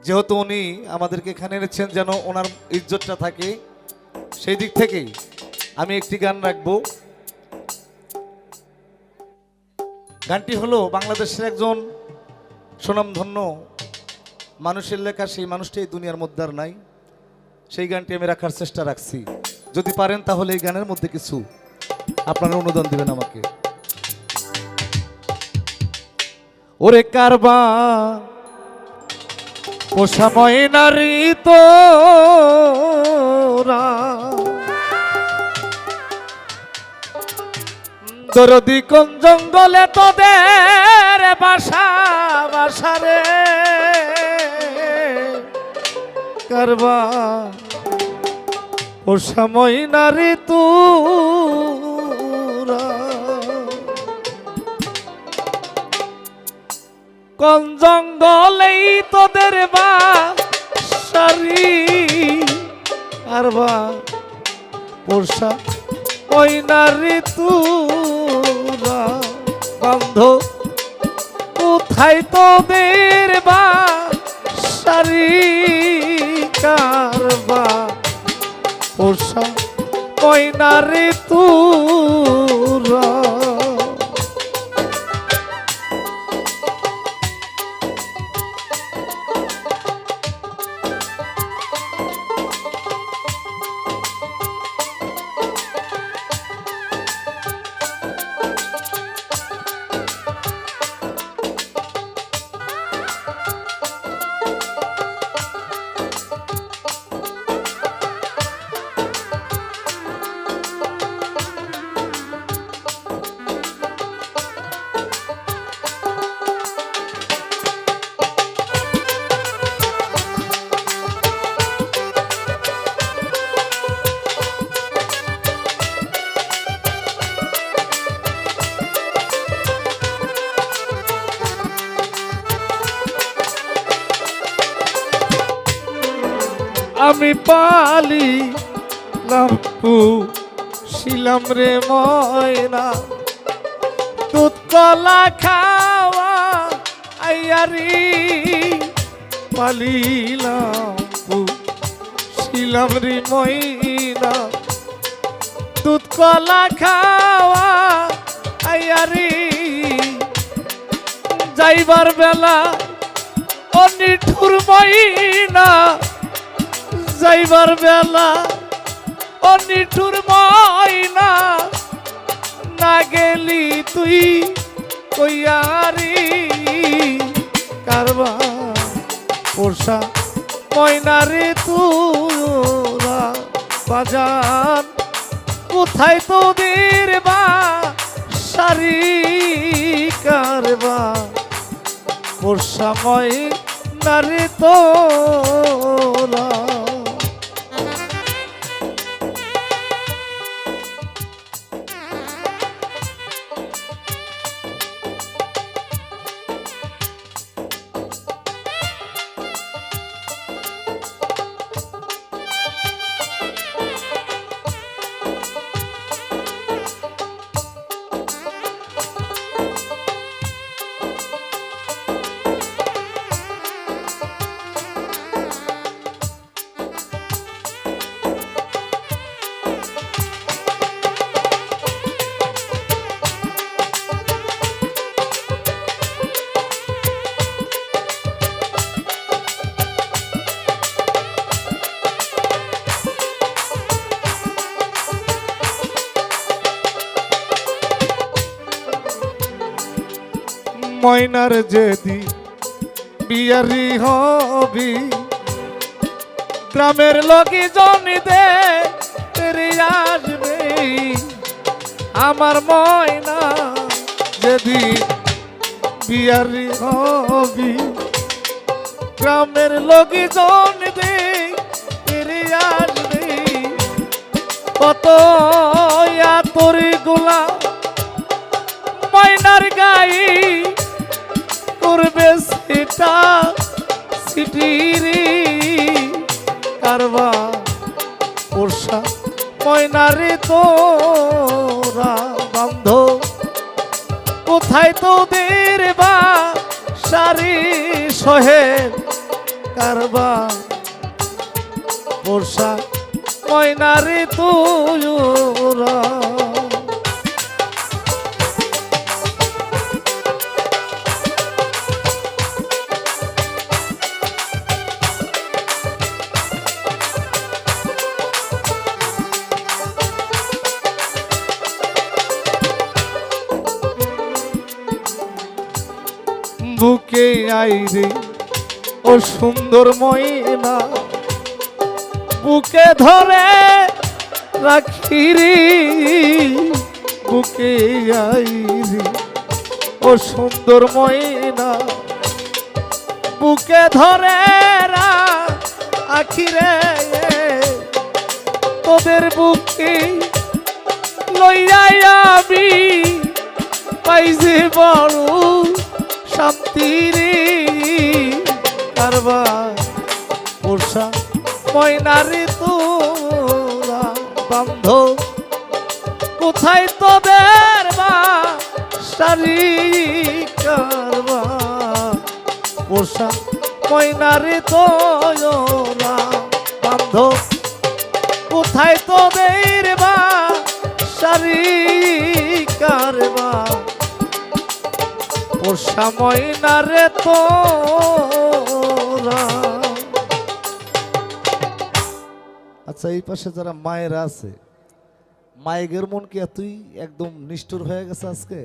যেহেতু উনি আমাদেরকে এখানে এনেছেন যেন ওনার ইজ্জতটা থাকে, সেই দিক থেকেই আমি একটি গান রাখবো। গানটি হলো বাংলাদেশের একজন সুনামধন্য মানুষের লেখা, সেই মানুষটি এই দুনিয়ার মধ্যে আর নাই। সেই গানটি আমি রাখার চেষ্টা রাখছি। যদি পারেন তাহলে এই গানের মধ্যে কিছু আপনারা অনুদান দিবেন আমাকে। ওরে কারবা পোষা ময়নারি তোরা, দরদি কোন জঙ্গলে তোদের বাসা বাসা রে, কারবা পোষা ময়নারি তোরা, কোন জঙ্গলেই তোদের বাসারি, কারবা পোষা ময়নারি তোরা, বন্ধ কোথায় তোদের বাসারি, কারবা পোষা ময়নারি তোরা। আমি পালি লাম্পু শিলাম রে ময়না, দুধ কলা খাওয়া আইয়ারি, পালি লাম্পু শিলাম রে ময়না, দুধ কলা খাওয়া আইয়ারি, যাইবার বেলা অনিঠুর ময়না, যাইবার বেলা অনিঠুর ময়না, না গেলি তুই কইয়ারি, কারবা পোষা ময়নারি তোরা, বাজান কোথায় তোদের বাসারি, কারবা পোষা ময়নারি তোরা। ময়নার যেদি বিয়ারি হবি, গ্রামের লগি জমিতে আসবে, আমার ময়না যেদি বিয়ারি হবি, গ্রামের লগি জমিতে আসবে, কত তোর গোলা ময়নার গাই করবে সেটা সিটিরি, কারবা পোষা ময়নারি তোরা, বন্ধ কোথায় তোদের বাসারি, সোহেল কারবা পোষা ময়নারে তোরা বুকে আইরে ও সুন্দর ময়না বুকে ধরে রাখিরি বুকে আইরে ও সুন্দর ময়না বুকে ধরে রাখিরে তোদের বুকে লইয়াই আমি পাইছে বড় শান্তিরে কারবা পোষা ময়নারে তোরা বান্ধ কোথায় তোদের বা সারি কারবা পোষা ময়নারে তোরা বান্ধ কোথায় তোদের বা সারি কারবা পোষা ময়নারে তোরা। আচ্ছা এই পাশে যারা মায়েরা আছে মায়ের মন কি এতই একদম নিষ্ঠুর হয়ে গেছে আজকে?